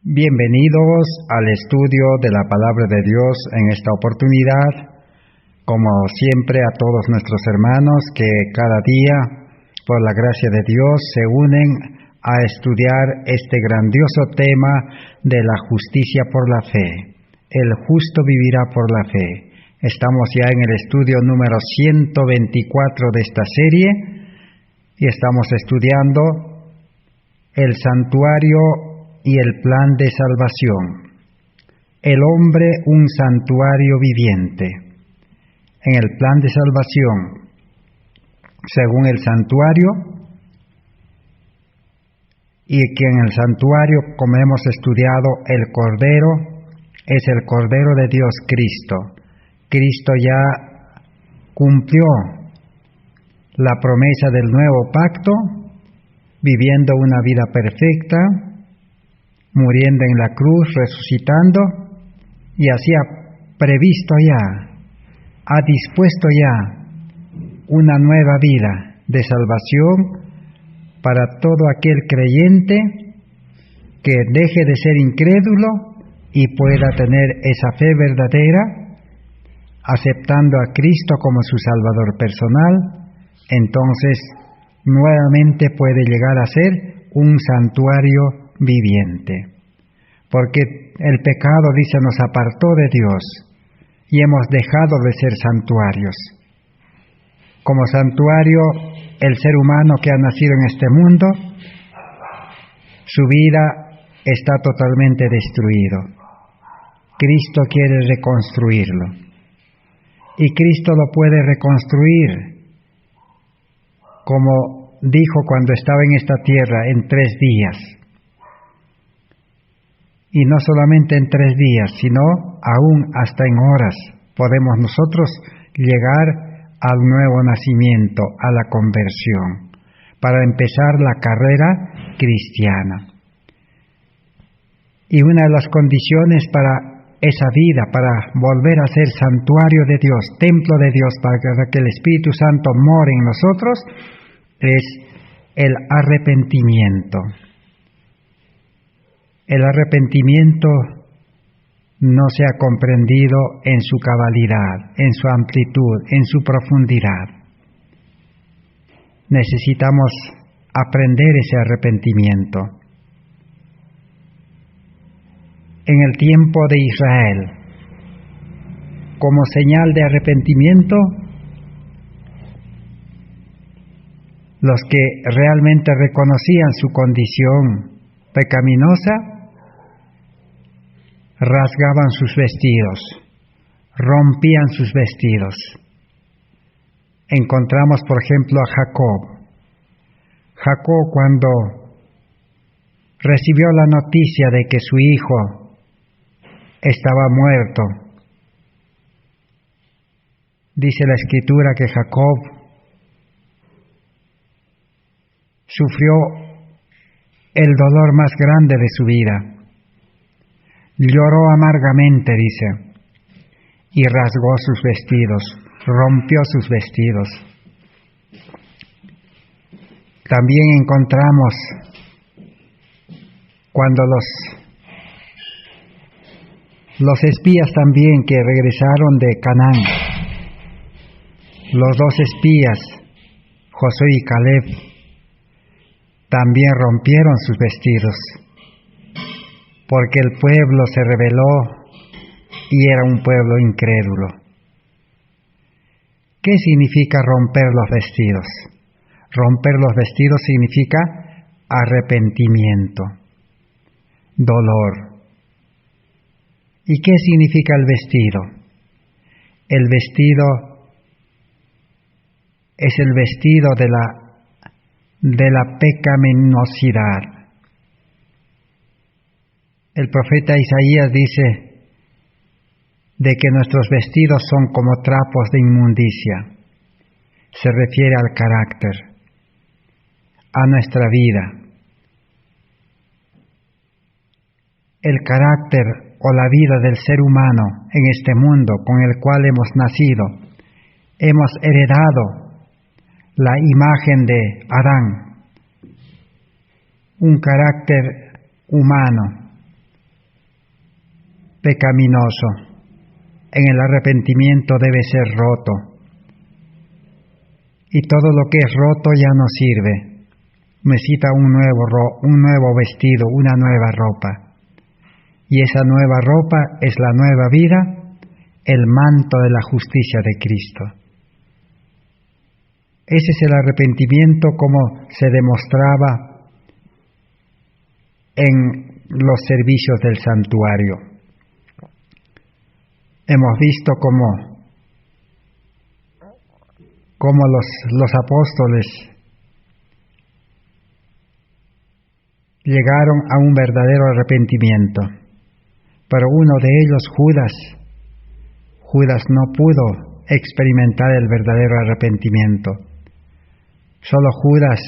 Bienvenidos al estudio de la Palabra de Dios en esta oportunidad. Como siempre, a todos nuestros hermanos que cada día, por la gracia de Dios, se unen a estudiar este grandioso tema de la justicia por la fe. El justo vivirá por la fe. Estamos ya en el estudio número 124 de esta serie y estamos estudiando el santuario y el plan de salvación. El hombre un santuario viviente. En el plan de salvación, según el santuario, y que en el santuario, como hemos estudiado, el Cordero es el Cordero de Dios Cristo. Cristo ya cumplió la promesa del nuevo pacto, viviendo una vida perfecta, muriendo en la cruz, resucitando, y así ha previsto ya, ha dispuesto ya una nueva vida de salvación para todo aquel creyente que deje de ser incrédulo y pueda tener esa fe verdadera, aceptando a Cristo como su Salvador personal. Entonces nuevamente puede llegar a ser un santuario viviente, porque el pecado, dice, nos apartó de Dios y hemos dejado de ser santuarios. Como santuario, el ser humano que ha nacido en este mundo, su vida está totalmente destruido. Cristo quiere reconstruirlo, y Cristo lo puede reconstruir, como dijo cuando estaba en esta tierra, en 3 días. Y no solamente en 3 días, sino aún hasta en horas podemos nosotros llegar al nuevo nacimiento, a la conversión, para empezar la carrera cristiana. Y una de las condiciones para esa vida, para volver a ser santuario de Dios, templo de Dios, para que el Espíritu Santo more en nosotros, es el arrepentimiento. El arrepentimiento no se ha comprendido en su cabalidad, en su amplitud, en su profundidad. Necesitamos aprender ese arrepentimiento. En el tiempo de Israel, como señal de arrepentimiento, los que realmente reconocían su condición pecaminosa, rasgaban sus vestidos, rompían sus vestidos. Encontramos, por ejemplo, a Jacob. Jacob, cuando recibió la noticia de que su hijo estaba muerto, dice la Escritura que Jacob sufrió el dolor más grande de su vida. Lloró amargamente, dice, y rasgó sus vestidos, rompió sus vestidos. También encontramos cuando los espías también que regresaron de Canaán, los 2 espías, Josué y Caleb, también rompieron sus vestidos, porque el pueblo se rebeló y era un pueblo incrédulo. ¿Qué significa romper los vestidos? Romper los vestidos significa arrepentimiento, dolor. ¿Y qué significa el vestido? El vestido es el vestido de la pecaminosidad. El profeta Isaías dice de que nuestros vestidos son como trapos de inmundicia. Se refiere al carácter, a nuestra vida. El carácter o la vida del ser humano en este mundo con el cual hemos nacido, hemos heredado la imagen de Adán, un carácter humano, pecaminoso. En el arrepentimiento debe ser roto. Y todo lo que es roto ya no sirve. Necesita un nuevo vestido, una nueva ropa. Y esa nueva ropa es la nueva vida, el manto de la justicia de Cristo. Ese es el arrepentimiento como se demostraba en los servicios del santuario. Hemos visto cómo los apóstoles llegaron a un verdadero arrepentimiento, pero uno de ellos, Judas no pudo experimentar el verdadero arrepentimiento. Solo Judas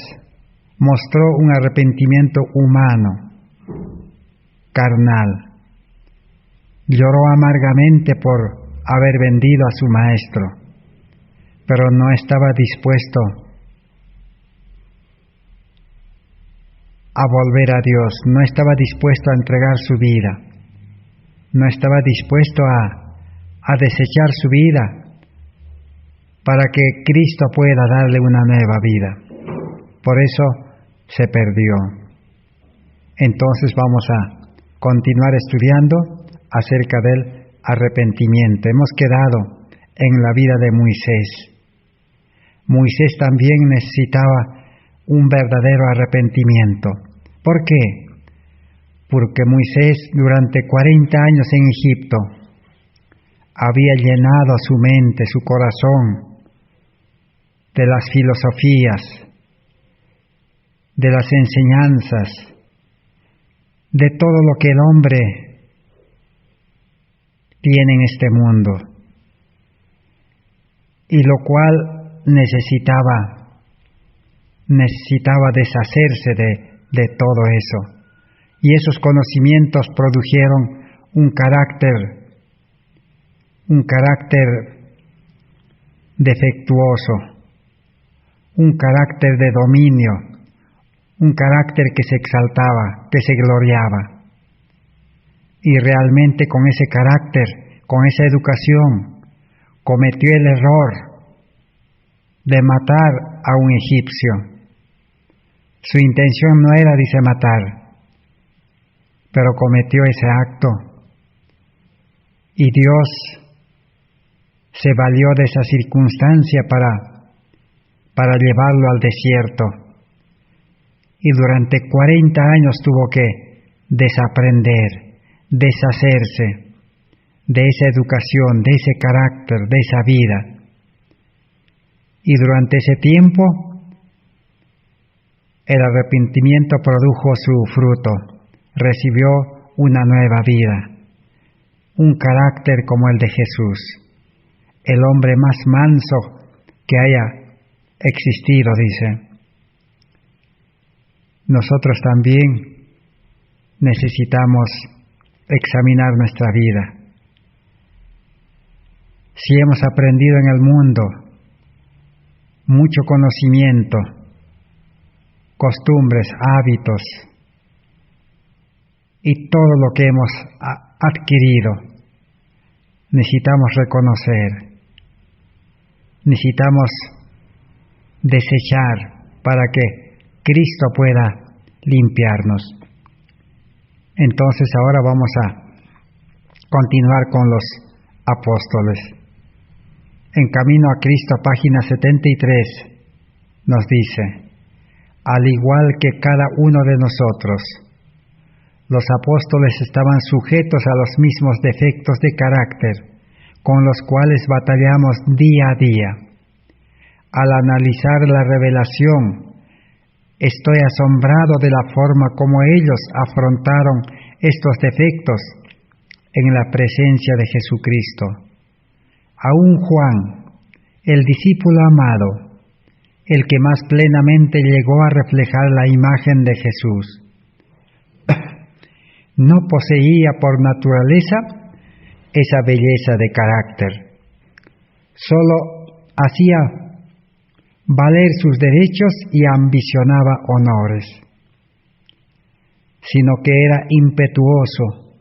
mostró un arrepentimiento humano, carnal. Lloró amargamente por haber vendido a su maestro, pero no estaba dispuesto a volver a Dios, no estaba dispuesto a entregar su vida, no estaba dispuesto a desechar su vida para que Cristo pueda darle una nueva vida. Por eso se perdió. Entonces vamos a continuar estudiando acerca del arrepentimiento. Hemos quedado en la vida de Moisés. Moisés también necesitaba un verdadero arrepentimiento. ¿Por qué? Porque Moisés durante 40 años en Egipto había llenado su mente, su corazón de las filosofías, de las enseñanzas, de todo lo que el hombre tiene en este mundo, y lo cual necesitaba deshacerse de todo eso. Y esos conocimientos produjeron un carácter defectuoso, un carácter de dominio, un carácter que se exaltaba, que se gloriaba. Y realmente con ese carácter, con esa educación, cometió el error de matar a un egipcio. Su intención no era, dice, matar, pero cometió ese acto. Y Dios se valió de esa circunstancia para llevarlo al desierto. Y durante 40 años tuvo que desaprender, deshacerse de esa educación, de ese carácter, de esa vida. Y durante ese tiempo, el arrepentimiento produjo su fruto, recibió una nueva vida, un carácter como el de Jesús, el hombre más manso que haya existido, dice. Nosotros también necesitamos examinar nuestra vida. Si hemos aprendido en el mundo mucho conocimiento, costumbres, hábitos y todo lo que hemos adquirido, necesitamos reconocer, necesitamos desechar para que Cristo pueda limpiarnos. Entonces ahora vamos a continuar con los apóstoles. En Camino a Cristo, página 73, nos dice: al igual que cada uno de nosotros, los apóstoles estaban sujetos a los mismos defectos de carácter con los cuales batallamos día a día. Al analizar la revelación, estoy asombrado de la forma como ellos afrontaron estos defectos en la presencia de Jesucristo. Aún Juan, el discípulo amado, el que más plenamente llegó a reflejar la imagen de Jesús, no poseía por naturaleza esa belleza de carácter. Solo hacía valer sus derechos y ambicionaba honores, sino que era impetuoso,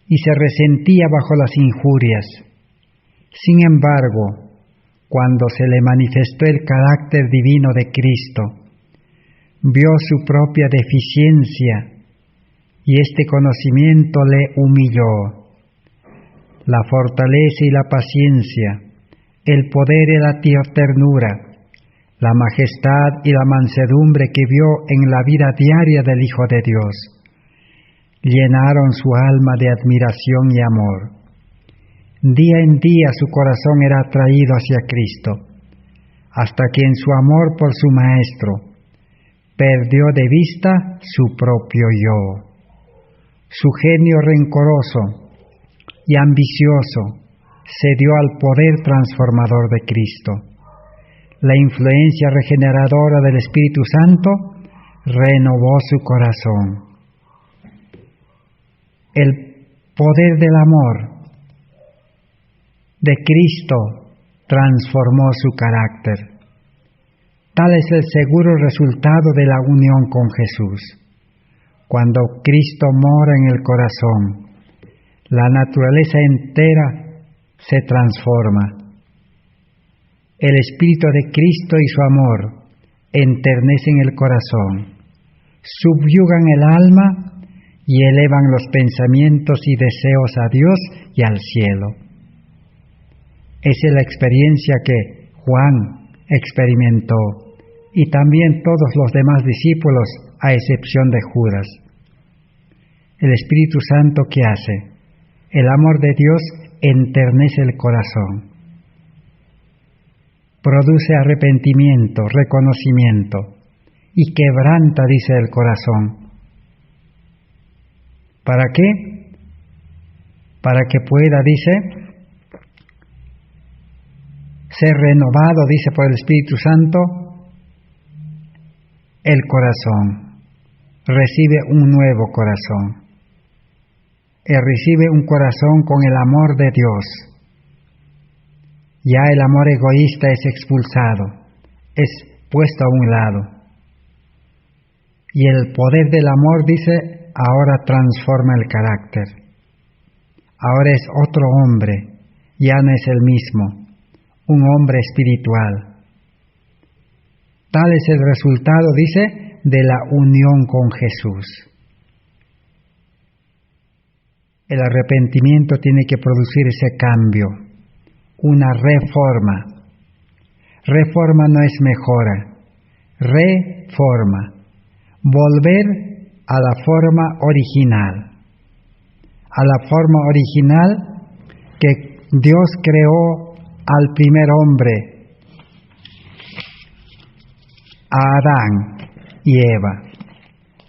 y se resentía bajo las injurias. Sin embargo, cuando se le manifestó el carácter divino de Cristo, vio su propia deficiencia y este conocimiento le humilló. La fortaleza y la paciencia, el poder y la ternura, la majestad y la mansedumbre que vio en la vida diaria del Hijo de Dios, llenaron su alma de admiración y amor. Día en día su corazón era atraído hacia Cristo, hasta que en su amor por su Maestro perdió de vista su propio yo. Su genio rencoroso y ambicioso cedió al poder transformador de Cristo. La influencia regeneradora del Espíritu Santo renovó su corazón. El poder del amor de Cristo transformó su carácter. Tal es el seguro resultado de la unión con Jesús. Cuando Cristo mora en el corazón, la naturaleza entera se transforma. El Espíritu de Cristo y su amor enternecen el corazón, subyugan el alma y elevan los pensamientos y deseos a Dios y al cielo. Esa es la experiencia que Juan experimentó y también todos los demás discípulos, a excepción de Judas. El Espíritu Santo, ¿qué hace? El amor de Dios enternece el corazón. Produce arrepentimiento, reconocimiento y quebranta, dice el corazón. ¿Para qué? Para que pueda, dice, ser renovado, dice por el Espíritu Santo, el corazón. Recibe un nuevo corazón. Él recibe un corazón con el amor de Dios. Ya el amor egoísta es expulsado, es puesto a un lado. Y el poder del amor, dice, ahora transforma el carácter. Ahora es otro hombre, ya no es el mismo, un hombre espiritual. Tal es el resultado, dice, de la unión con Jesús. El arrepentimiento tiene que producir ese cambio, una reforma. Reforma no es mejora, reforma. Volver a la forma original. A la forma original que Dios creó al primer hombre, a Adán y Eva.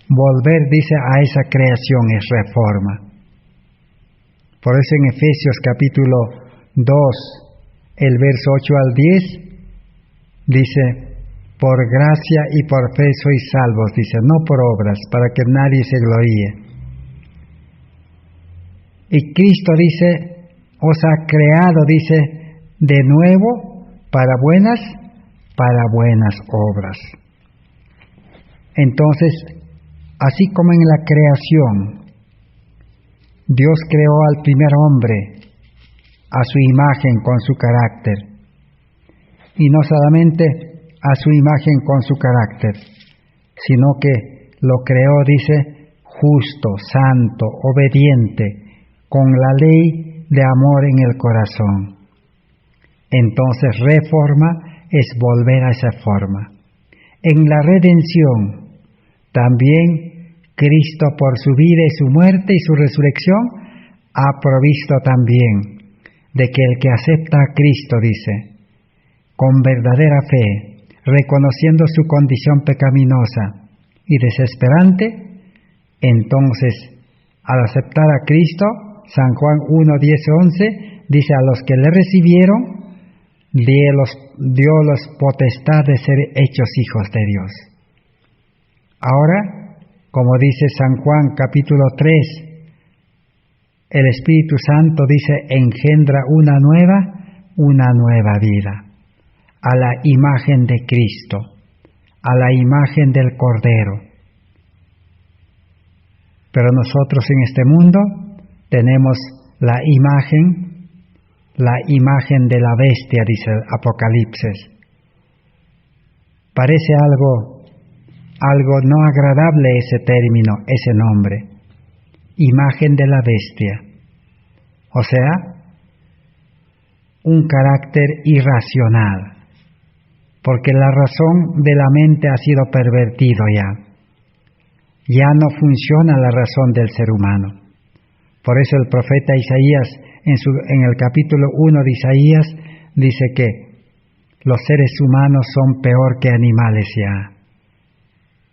Volver, dice, a esa creación es reforma. Por eso en Efesios capítulo 2, el verso 8 al 10, dice, por gracia y por fe sois salvos, dice, no por obras, para que nadie se gloríe. Y Cristo, dice, os ha creado, dice, de nuevo para buenas obras. Entonces, así como en la creación, Dios creó al primer hombre a su imagen con su carácter. Y no solamente a su imagen con su carácter, sino que lo creó, dice, justo, santo, obediente, con la ley de amor en el corazón. Entonces, reforma es volver a esa forma. En la redención, también Cristo, por su vida y su muerte y su resurrección, ha provisto también de que el que acepta a Cristo, dice, con verdadera fe, reconociendo su condición pecaminosa y desesperante, entonces, al aceptar a Cristo, San Juan 1, 10, 11, dice, a los que le recibieron, dio los potestad de ser hechos hijos de Dios. Ahora, como dice San Juan capítulo 3, el Espíritu Santo, dice, engendra una nueva vida, a la imagen de Cristo, a la imagen del Cordero. Pero nosotros en este mundo tenemos la imagen de la bestia, dice el Apocalipsis. Parece algo no agradable ese término, ese nombre. Imagen de la bestia. O sea, un carácter irracional. Porque la razón de la mente ha sido pervertido ya. Ya no funciona la razón del ser humano. Por eso el profeta Isaías, en el capítulo 1 de Isaías, dice que los seres humanos son peor que animales ya.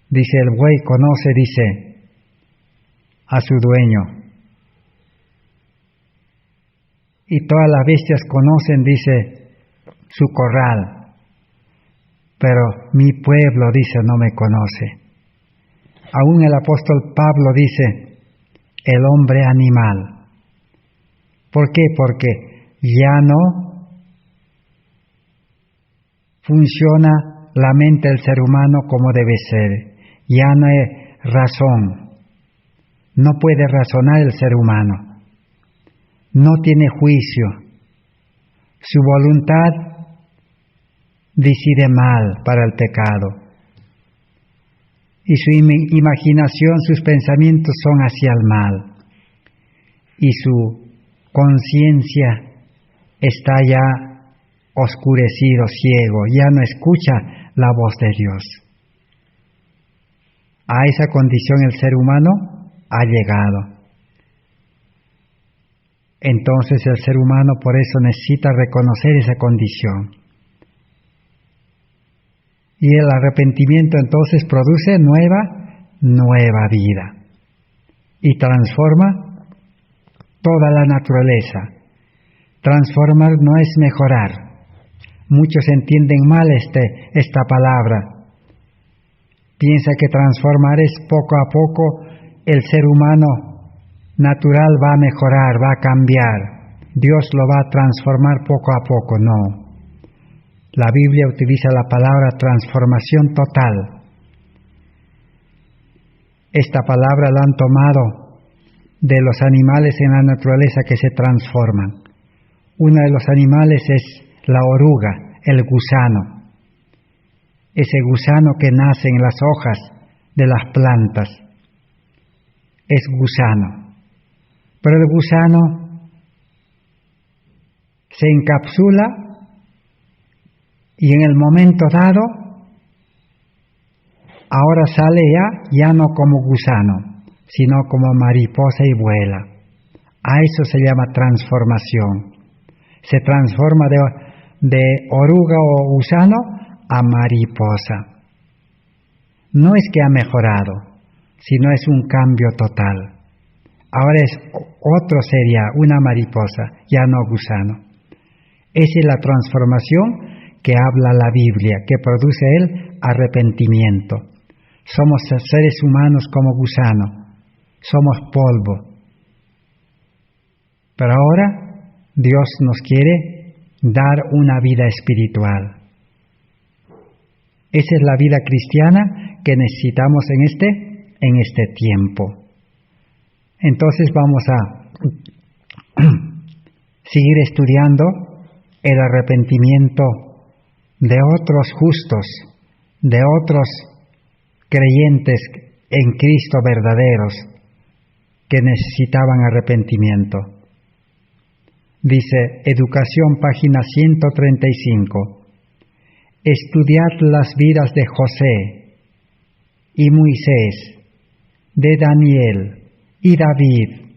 Dice, el buey conoce, dice, a su dueño. Y todas las bestias conocen, dice, su corral. Pero mi pueblo, dice, no me conoce. Aún el apóstol Pablo dice, el hombre animal. ¿Por qué? Porque ya no funciona la mente del ser humano como debe ser. Ya no hay razón. No puede razonar el ser humano. No tiene juicio. Su voluntad decide mal para el pecado. Y su imaginación, sus pensamientos son hacia el mal. Y su conciencia está ya oscurecido, ciego, ya no escucha la voz de Dios. A esa condición el ser humano ha llegado. Entonces el ser humano por eso necesita reconocer esa condición. Y el arrepentimiento entonces produce nueva vida. Y transforma toda la naturaleza. Transformar no es mejorar. Muchos entienden mal esta palabra. Piensa que transformar es poco a poco el ser humano natural va a mejorar, va a cambiar. Dios lo va a transformar poco a poco, no. La Biblia utiliza la palabra transformación total. Esta palabra la han tomado de los animales en la naturaleza que se transforman. Uno de los animales es la oruga, el gusano. Ese gusano que nace en las hojas de las plantas. Es gusano. Pero el gusano se encapsula y en el momento dado, ahora sale ya no como gusano, sino como mariposa y vuela. A eso se llama transformación. Se transforma de oruga o gusano a mariposa. No es que ha mejorado, sino es un cambio total. Ahora es otro sería una mariposa, ya no gusano. Esa es la transformación que habla la Biblia, que produce el arrepentimiento. Somos seres humanos como gusano, somos polvo. Pero ahora Dios nos quiere dar una vida espiritual. Esa es la vida cristiana que necesitamos en este tiempo. Entonces vamos a seguir estudiando el arrepentimiento de otros justos, de otros creyentes en Cristo verdaderos que necesitaban arrepentimiento. Dice Educación, página 135. Estudiad las vidas de José y Moisés, de Daniel y David.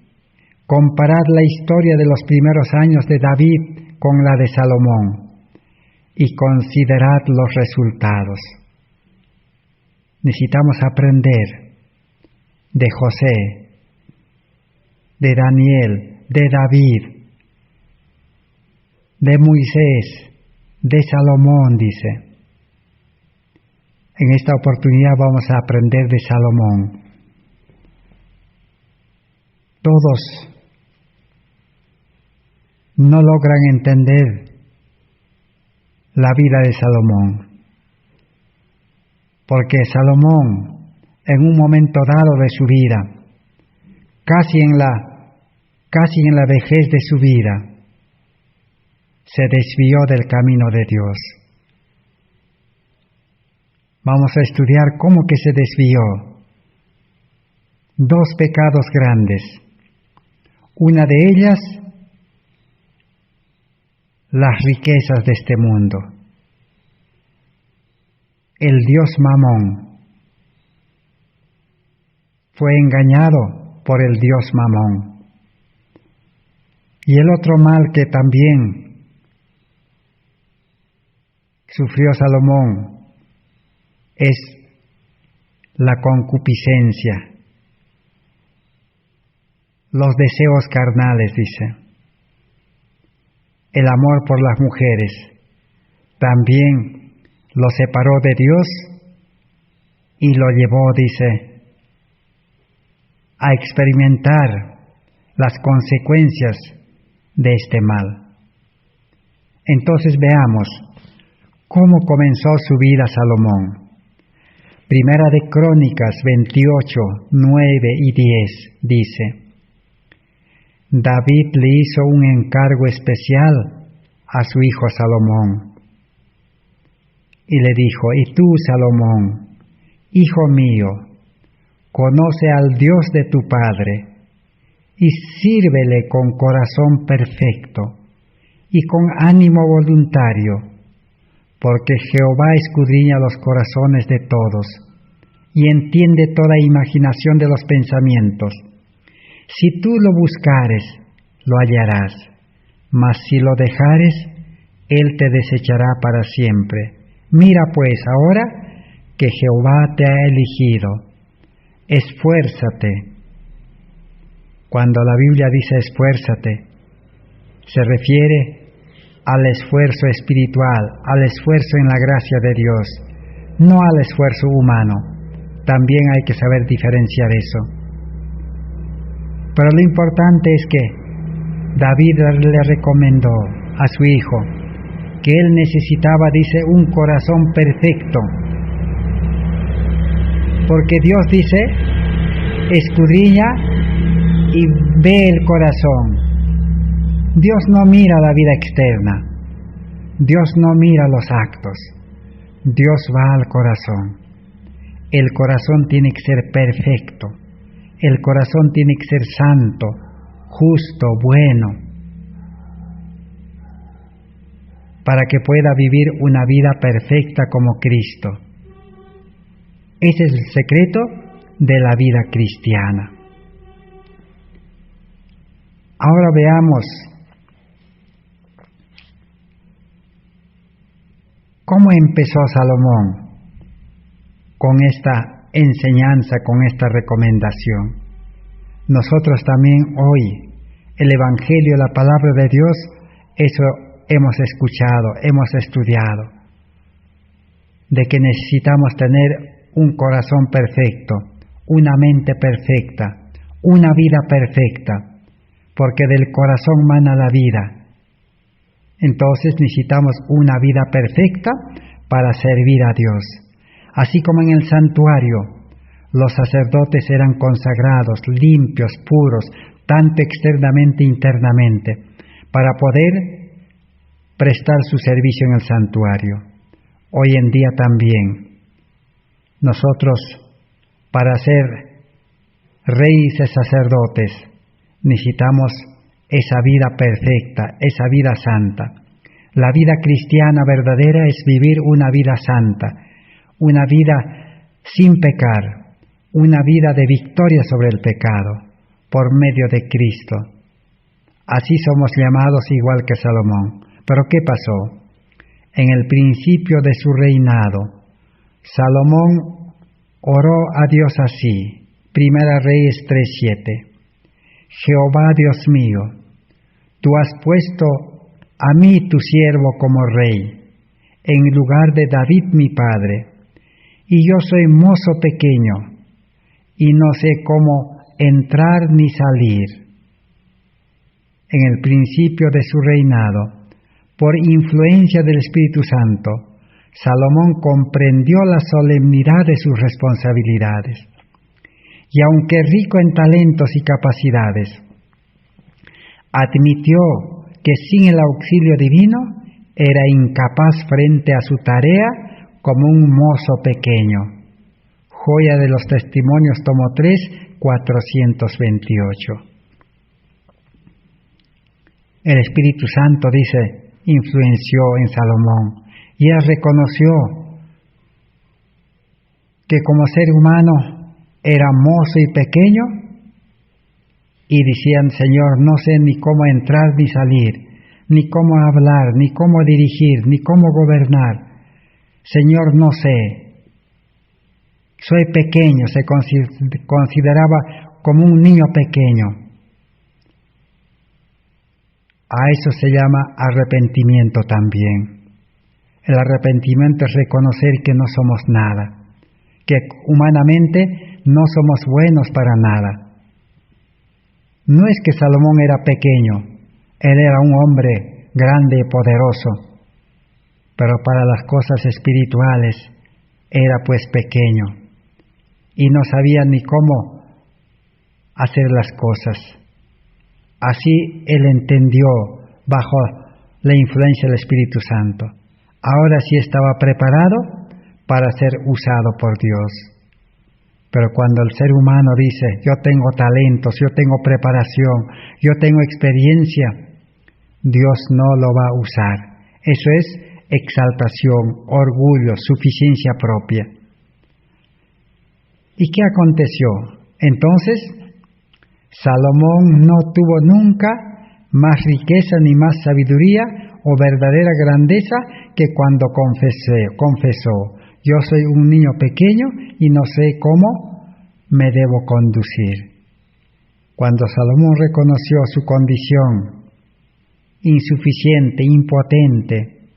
Comparad la historia de los primeros años de David con la de Salomón y considerad los resultados. Necesitamos aprender de José, de Daniel, de David, de Moisés, de Salomón, dice. En esta oportunidad vamos a aprender de Salomón. Todos no logran entender la vida de Salomón, porque Salomón, en un momento dado de su vida, casi en la casi en la vejez de su vida, se desvió del camino de Dios. Vamos a estudiar cómo que se desvió. 2 pecados grandes. Una de ellas, las riquezas de este mundo. El dios Mamón fue engañado por el dios Mamón. Y el otro mal que también sufrió Salomón es la concupiscencia, los deseos carnales, dice. El amor por las mujeres también lo separó de Dios y lo llevó, dice, a experimentar las consecuencias de este mal. Entonces veamos cómo comenzó su vida Salomón. Primera de Crónicas 28, 9 y 10 dice: David le hizo un encargo especial a su hijo Salomón y le dijo: y tú, Salomón, hijo mío, conoce al Dios de tu padre y sírvele con corazón perfecto y con ánimo voluntario, porque Jehová escudriña los corazones de todos y entiende toda imaginación de los pensamientos. Si tú lo buscares, lo hallarás, mas si lo dejares, él te desechará para siempre. Mira pues ahora que Jehová te ha elegido, esfuérzate. Cuando la Biblia dice esfuérzate, se refiere al esfuerzo espiritual, al esfuerzo en la gracia de Dios, no al esfuerzo humano. También hay que saber diferenciar eso. Pero lo importante es que David le recomendó a su hijo que él necesitaba, dice, un corazón perfecto. Porque Dios dice, escudriña y ve el corazón. Dios no mira la vida externa, Dios no mira los actos, Dios va al corazón. El corazón tiene que ser perfecto, el corazón tiene que ser santo, justo, bueno, para que pueda vivir una vida perfecta como Cristo. Ese es el secreto de la vida cristiana. Ahora veamos cómo empezó Salomón con esta enseñanza, con esta recomendación. Nosotros también hoy, el Evangelio, la palabra de Dios, eso hemos escuchado, hemos estudiado, de que necesitamos tener un corazón perfecto, una mente perfecta, una vida perfecta, porque del corazón mana la vida. Entonces necesitamos una vida perfecta para servir a Dios. Así como en el santuario, los sacerdotes eran consagrados, limpios, puros, tanto externamente e internamente, para poder prestar su servicio en el santuario. Hoy en día también, nosotros, para ser reyes y sacerdotes, necesitamos esa vida perfecta, esa vida santa. La vida cristiana verdadera es vivir una vida santa, una vida sin pecar, una vida de victoria sobre el pecado, por medio de Cristo. Así somos llamados igual que Salomón. Pero ¿qué pasó? En el principio de su reinado, Salomón oró a Dios así. Primera Reyes 3:7. Jehová Dios mío, tú has puesto a mí tu siervo como rey, en lugar de David mi padre, y yo soy mozo pequeño, y no sé cómo entrar ni salir. En el principio de su reinado, por influencia del Espíritu Santo, Salomón comprendió la solemnidad de sus responsabilidades. Y aunque rico en talentos y capacidades, admitió que sin el auxilio divino era incapaz frente a su tarea como un mozo pequeño. Joya de los Testimonios, tomo 3, 428. El Espíritu Santo, dice, influenció en Salomón y él reconoció que como ser humano era mozo y pequeño y decían: Señor, no sé ni cómo entrar ni salir, ni cómo hablar, ni cómo dirigir, ni cómo gobernar. Señor, no sé. Soy pequeño, se consideraba como un niño pequeño. A eso se llama arrepentimiento también. El arrepentimiento es reconocer que no somos nada, que humanamente no somos buenos para nada. No es que Salomón era pequeño, él era un hombre grande y poderoso, pero para las cosas espirituales era pues pequeño y no sabía ni cómo hacer las cosas. Así él entendió bajo la influencia del Espíritu Santo. Ahora sí estaba preparado para ser usado por Dios. Pero cuando el ser humano dice: yo tengo talentos, yo tengo preparación, yo tengo experiencia, Dios no lo va a usar. Eso es exaltación, orgullo, suficiencia propia. ¿Y qué aconteció? Entonces, Salomón no tuvo nunca más riqueza ni más sabiduría o verdadera grandeza que cuando confesó: yo soy un niño pequeño y no sé cómo me debo conducir. Cuando Salomón reconoció su condición insuficiente, impotente,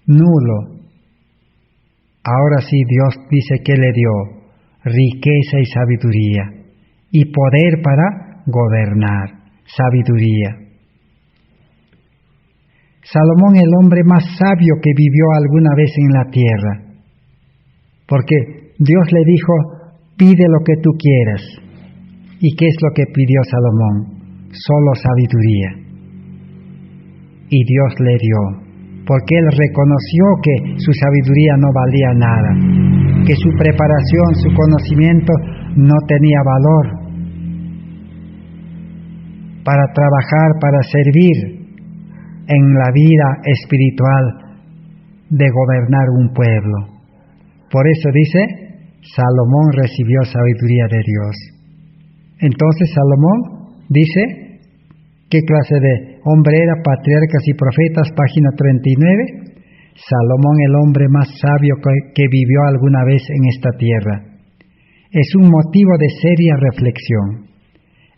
nulo, ahora sí Dios dice que le dio riqueza y sabiduría y poder para gobernar, sabiduría. Salomón, el hombre más sabio que vivió alguna vez en la tierra, porque Dios le dijo: pide lo que tú quieras. ¿Y qué es lo que pidió Salomón? Solo sabiduría. Y Dios le dio, porque él reconoció que su sabiduría no valía nada, que su preparación, su conocimiento no tenía valor para trabajar, para servir en la vida espiritual de gobernar un pueblo. Por eso dice: Salomón recibió sabiduría de Dios. Entonces Salomón dice, ¿qué clase de hombre era? Patriarcas y Profetas, página 39. Salomón, el hombre más sabio que vivió alguna vez en esta tierra. Es un motivo de seria reflexión.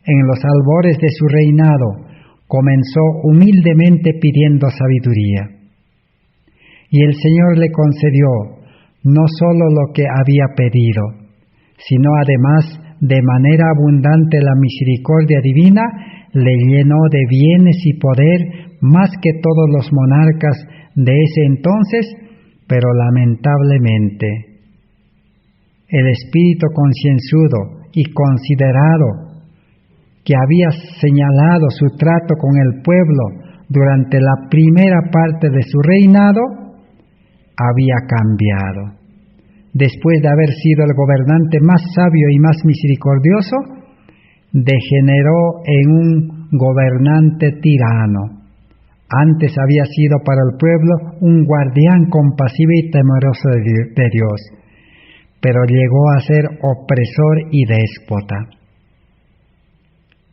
En los albores de su reinado comenzó humildemente pidiendo sabiduría. Y el Señor le concedió no solo lo que había pedido, sino además de manera abundante la misericordia divina le llenó de bienes y poder más que todos los monarcas de ese entonces, pero lamentablemente el espíritu concienzudo y considerado que había señalado su trato con el pueblo durante la primera parte de su reinado, había cambiado. Después de haber sido el gobernante más sabio y más misericordioso, degeneró en un gobernante tirano. Antes había sido para el pueblo un guardián compasivo y temeroso de Dios, pero llegó a ser opresor y déspota.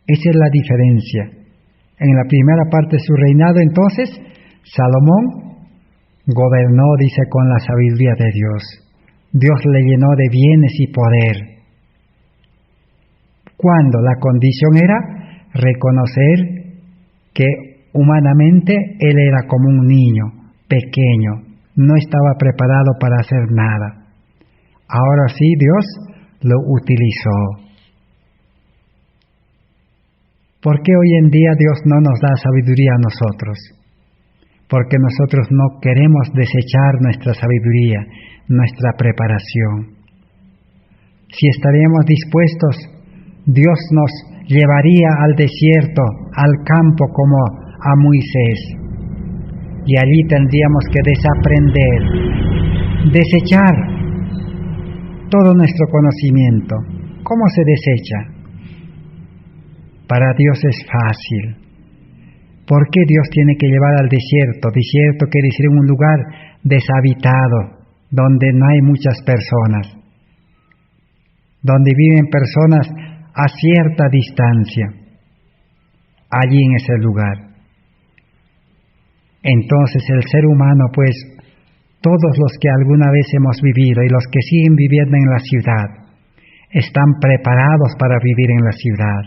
Esa es la diferencia. En la primera parte de su reinado, entonces, Salomón gobernó, dice, con la sabiduría de Dios. Dios le llenó de bienes y poder. Cuando la condición era reconocer que humanamente él era como un niño pequeño, no estaba preparado para hacer nada. Ahora sí, Dios lo utilizó. ¿Por qué hoy en día Dios no nos da sabiduría a nosotros? Porque nosotros no queremos desechar nuestra sabiduría, nuestra preparación. Si estaríamos dispuestos, Dios nos llevaría al desierto, al campo como a Moisés. Y allí tendríamos que desaprender, desechar todo nuestro conocimiento. ¿Cómo se desecha? Para Dios es fácil. ¿Por qué Dios tiene que llevar al desierto? Desierto quiere decir un lugar deshabitado, donde no hay muchas personas, donde viven personas a cierta distancia. Allí en ese lugar. Entonces el ser humano, pues, todos los que alguna vez hemos vivido y los que siguen viviendo en la ciudad, están preparados para vivir en la ciudad,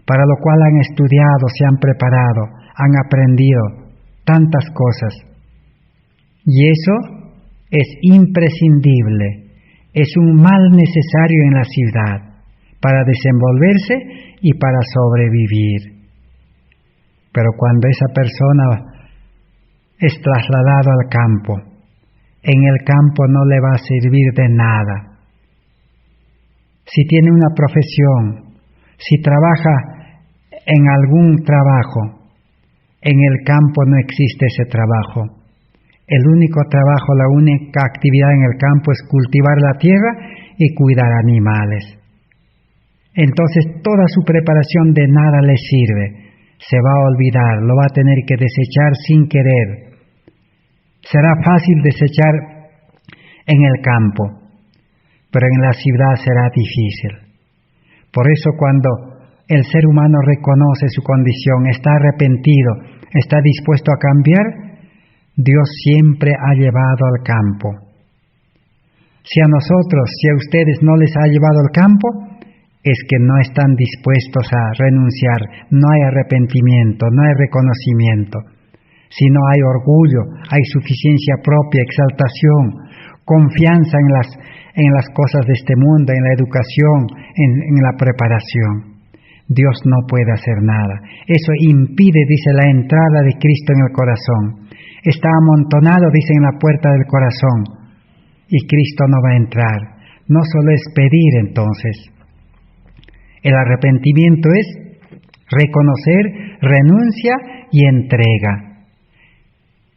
para lo cual han estudiado, se han preparado, han aprendido tantas cosas. Y eso es imprescindible, es un mal necesario en la ciudad para desenvolverse y para sobrevivir. Pero cuando esa persona es trasladado al campo, en el campo no le va a servir de nada. Si tiene una profesión, si trabaja en algún trabajo, en el campo no existe ese trabajo. El único trabajo, la única actividad en el campo es cultivar la tierra y cuidar animales. Entonces toda su preparación de nada le sirve. Se va a olvidar, lo va a tener que desechar sin querer. Será fácil desechar en el campo, pero en la ciudad será difícil. Por eso cuando el ser humano reconoce su condición, está arrepentido, está dispuesto a cambiar, Dios siempre ha llevado al campo. Si a nosotros, si a ustedes no les ha llevado al campo, es que no están dispuestos a renunciar, no hay arrepentimiento, no hay reconocimiento. Si no hay orgullo, hay suficiencia propia, exaltación, confianza en las cosas de este mundo, en la educación, en la preparación. Dios no puede hacer nada. Eso impide, dice, la entrada de Cristo en el corazón. Está amontonado, dice, en la puerta del corazón, y Cristo no va a entrar. No solo es pedir entonces. El arrepentimiento es reconocer, renuncia y entrega.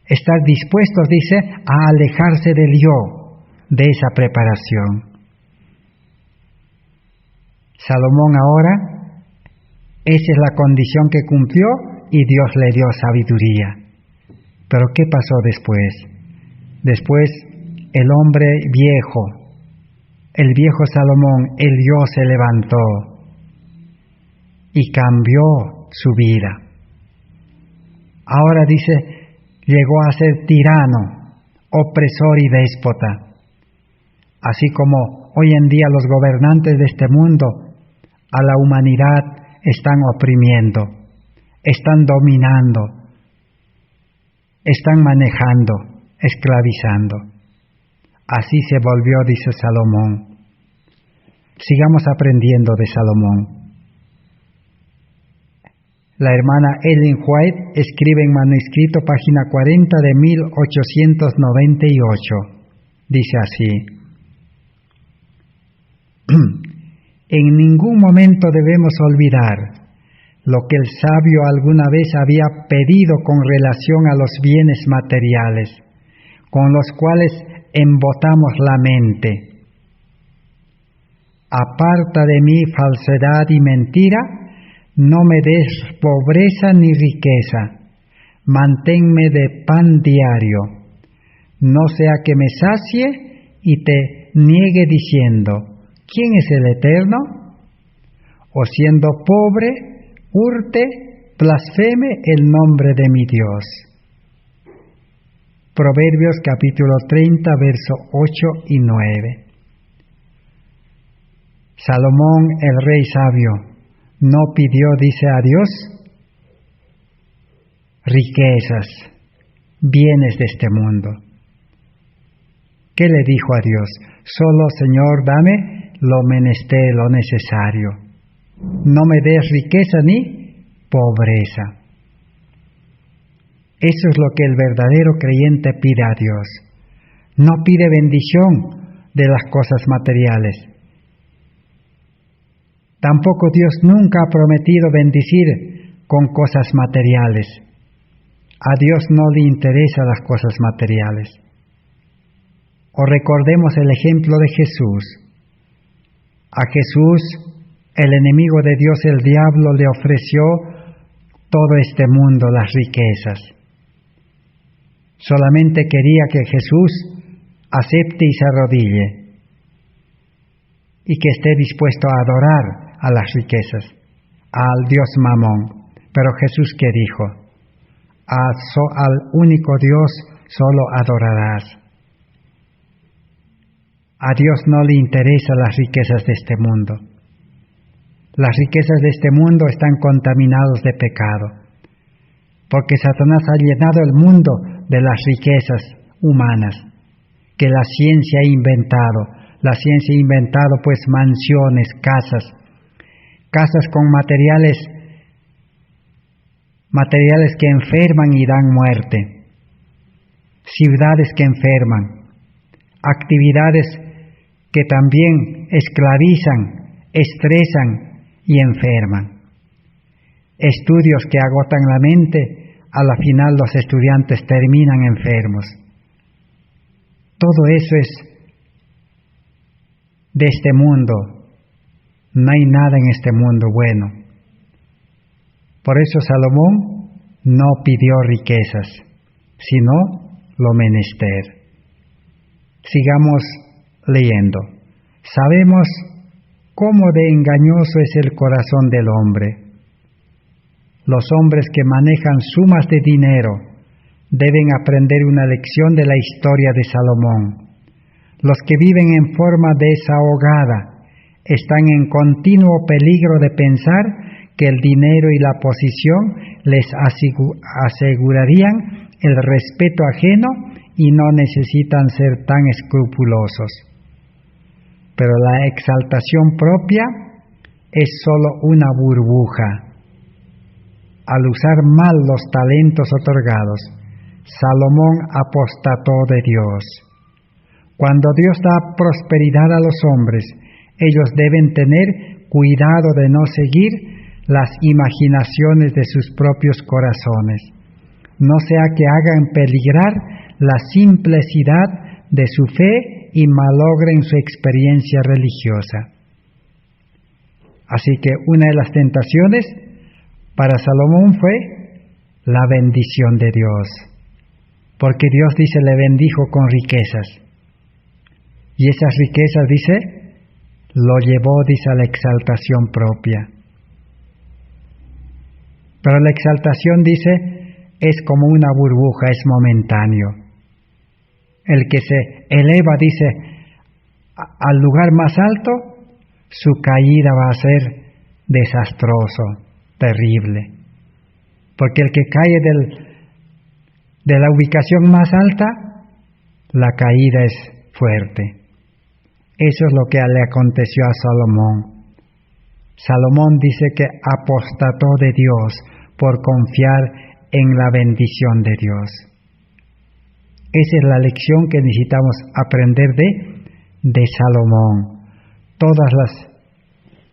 Estar dispuestos, dice, a alejarse del yo, de esa preparación. Salomón ahora, esa es la condición que cumplió y Dios le dio sabiduría. Pero ¿qué pasó después? Después el hombre viejo, el viejo Salomón, el yo se levantó y cambió su vida. Ahora dice, llegó a ser tirano, opresor y déspota. Así como hoy en día los gobernantes de este mundo a la humanidad están oprimiendo, están dominando, están manejando, esclavizando. Así se volvió, dice Salomón. Sigamos aprendiendo de Salomón. La hermana Ellen White escribe en manuscrito, página 40 de 1898. Dice así: en ningún momento debemos olvidar lo que el sabio alguna vez había pedido con relación a los bienes materiales, con los cuales embotamos la mente. Aparta de mí falsedad y mentira, no me des pobreza ni riqueza, manténme de pan diario, no sea que me sacie y te niegue diciendo, ¿quién es el Eterno? O siendo pobre, hurte, blasfeme el nombre de mi Dios. Proverbios capítulo 30, verso 8 y 9. Salomón, el rey sabio, no pidió, dice, a Dios riquezas, bienes de este mundo. ¿Qué le dijo a Dios? Solo, Señor, dame lo menester, lo necesario. No me des riqueza ni pobreza. Eso es lo que el verdadero creyente pide a Dios. No pide bendición de las cosas materiales. Tampoco Dios nunca ha prometido bendecir con cosas materiales. A Dios no le interesan las cosas materiales. O recordemos el ejemplo de Jesús. A Jesús, el enemigo de Dios, el diablo, le ofreció todo este mundo, las riquezas. Solamente quería que Jesús acepte y se arrodille y que esté dispuesto a adorar a las riquezas, al Dios Mamón. Pero Jesús, ¿qué dijo? Al único Dios solo adorarás. A Dios no le interesan las riquezas de este mundo. Las riquezas de este mundo están contaminadas de pecado, porque Satanás ha llenado el mundo de las riquezas humanas que la ciencia ha inventado. La ciencia ha inventado pues mansiones, casas con materiales que enferman y dan muerte, ciudades que enferman, actividades que también esclavizan, estresan y enferman, estudios que agotan la mente. A la final los estudiantes terminan enfermos. Todo eso es de este mundo. No hay nada en este mundo bueno. Por eso Salomón no pidió riquezas, sino lo menester. Sigamos leyendo. Sabemos cómo de engañoso es el corazón del hombre. Los hombres que manejan sumas de dinero deben aprender una lección de la historia de Salomón. Los que viven en forma desahogada están en continuo peligro de pensar que el dinero y la posición les asegurarían el respeto ajeno y no necesitan ser tan escrupulosos. Pero la exaltación propia es solo una burbuja. Al usar mal los talentos otorgados, Salomón apostató de Dios. Cuando Dios da prosperidad a los hombres, ellos deben tener cuidado de no seguir las imaginaciones de sus propios corazones, no sea que hagan peligrar la simplicidad de su fe y malogren su experiencia religiosa. Así que una de las tentaciones para Salomón fue la bendición de Dios, porque Dios dice le bendijo con riquezas, y esas riquezas, dice, lo llevó, dice, a la exaltación propia. Pero la exaltación, dice, es como una burbuja, es momentáneo. El que se eleva, dice, al lugar más alto, su caída va a ser desastroso, terrible. Porque el que cae de la ubicación más alta, la caída es fuerte. Eso es lo que le aconteció a Salomón. Salomón dice que apostató de Dios por confiar en la bendición de Dios. Esa es la lección que necesitamos aprender de Salomón. Todas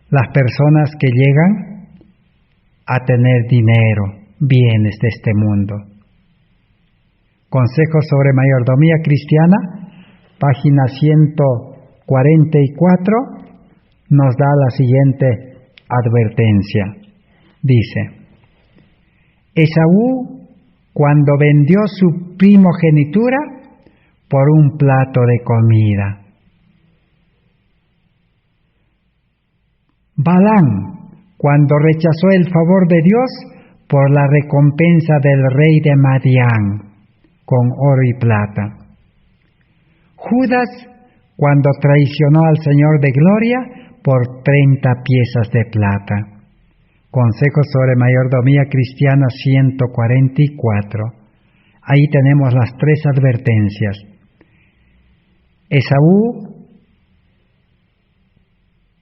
las personas que llegan a tener dinero, bienes de este mundo. Consejos sobre mayordomía cristiana, página 144, nos da la siguiente advertencia. Dice: Esaú, cuando vendió su primogenitura por un plato de comida. Balaam, cuando rechazó el favor de Dios por la recompensa del rey de Madián, con oro y plata. Judas, cuando traicionó al Señor de Gloria por 30 piezas de plata. Consejos sobre mayordomía cristiana 144. Ahí tenemos las 3 advertencias. Esaú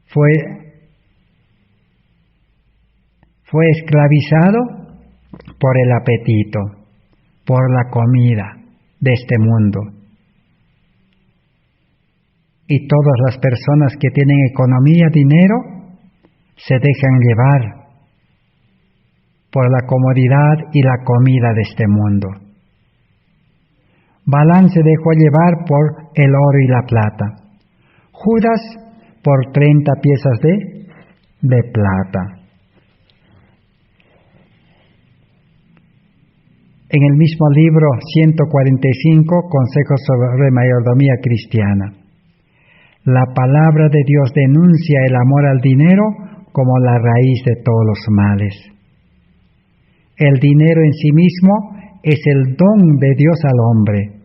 fue esclavizado por el apetito, por la comida de este mundo. Y todas las personas que tienen economía, dinero, se dejan llevar por la comodidad y la comida de este mundo. Balaam se dejó llevar por el oro y la plata. Judas por 30 piezas de plata. En el mismo libro 145, Consejos sobre Mayordomía Cristiana, la palabra de Dios denuncia el amor al dinero como la raíz de todos los males. El dinero en sí mismo es el don de Dios al hombre,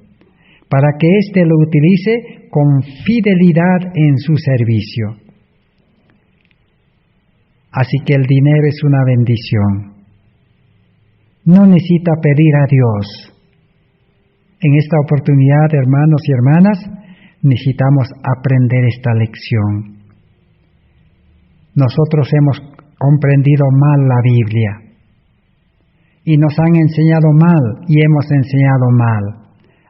para que éste lo utilice con fidelidad en su servicio. Así que el dinero es una bendición. No necesita pedir a Dios. En esta oportunidad, hermanos y hermanas, necesitamos aprender esta lección. Nosotros hemos comprendido mal la Biblia y nos han enseñado mal y hemos enseñado mal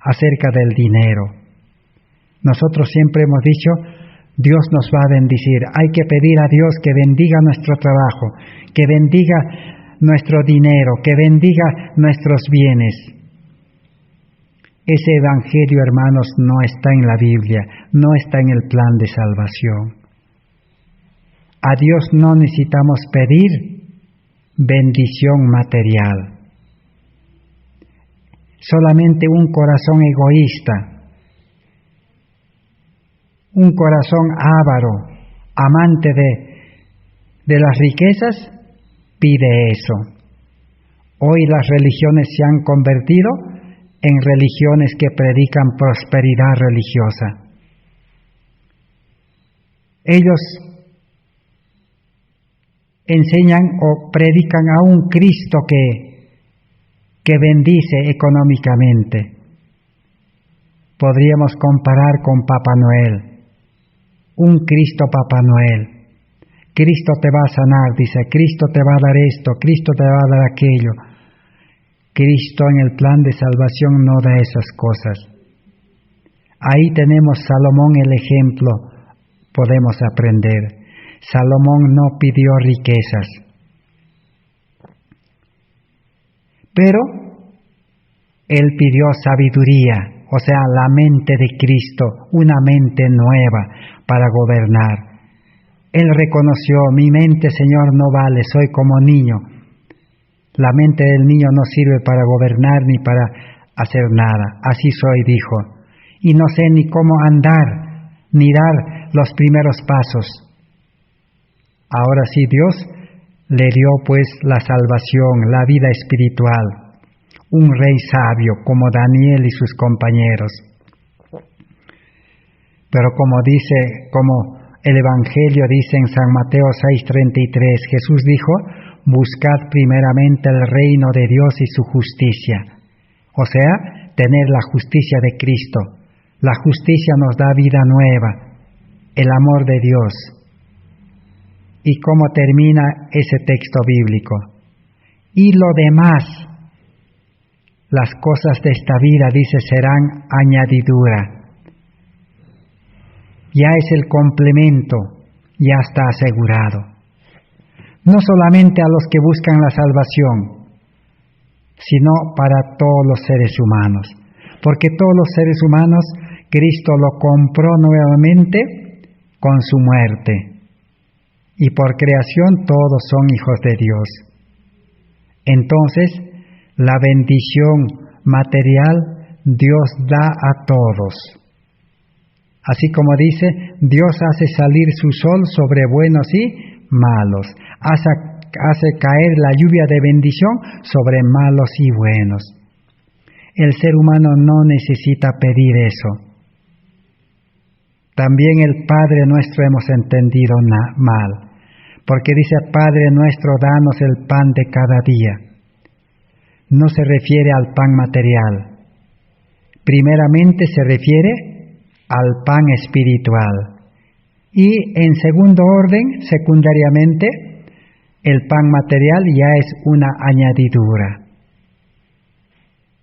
acerca del dinero. Nosotros siempre hemos dicho, Dios nos va a bendecir. Hay que pedir a Dios que bendiga nuestro trabajo, que bendiga nuestro dinero, que bendiga nuestros bienes. Ese evangelio, hermanos, no está en la Biblia, no está en el plan de salvación. A Dios no necesitamos pedir bendición material. Solamente un corazón egoísta, un corazón avaro, amante de las riquezas, pide eso. Hoy las religiones se han convertido en religiones que predican prosperidad religiosa. Ellos enseñan o predican a un Cristo que bendice económicamente. Podríamos comparar con Papá Noel, un Cristo Papá Noel. Cristo te va a sanar, dice, Cristo te va a dar esto, Cristo te va a dar aquello. Cristo en el plan de salvación no da esas cosas. Ahí tenemos Salomón el ejemplo, podemos aprender. Salomón no pidió riquezas, pero él pidió sabiduría, o sea, la mente de Cristo, una mente nueva para gobernar. Él reconoció, mi mente, Señor, no vale, soy como niño. La mente del niño no sirve para gobernar ni para hacer nada. Así soy, dijo. Y no sé ni cómo andar, ni dar los primeros pasos. Ahora sí, Dios le dio pues la salvación, la vida espiritual. Un rey sabio como Daniel y sus compañeros. Pero como el Evangelio dice en San Mateo 6:33, Jesús dijo, buscad primeramente el reino de Dios y su justicia. O sea, tener la justicia de Cristo. La justicia nos da vida nueva, el amor de Dios. ¿Y cómo termina ese texto bíblico? Y lo demás, las cosas de esta vida, dice, serán añadidura. Ya es el complemento, ya está asegurado. No solamente a los que buscan la salvación, sino para todos los seres humanos. Porque todos los seres humanos, Cristo lo compró nuevamente con su muerte. Y por creación todos son hijos de Dios. Entonces, la bendición material Dios da a todos. Así como dice, Dios hace salir su sol sobre buenos y malos. Hace caer la lluvia de bendición sobre malos y buenos. El ser humano no necesita pedir eso. También el Padre nuestro hemos entendido mal. Porque dice, Padre nuestro, danos el pan de cada día. No se refiere al pan material. Primeramente se refiere al pan espiritual. Y en segundo orden, secundariamente, el pan material ya es una añadidura.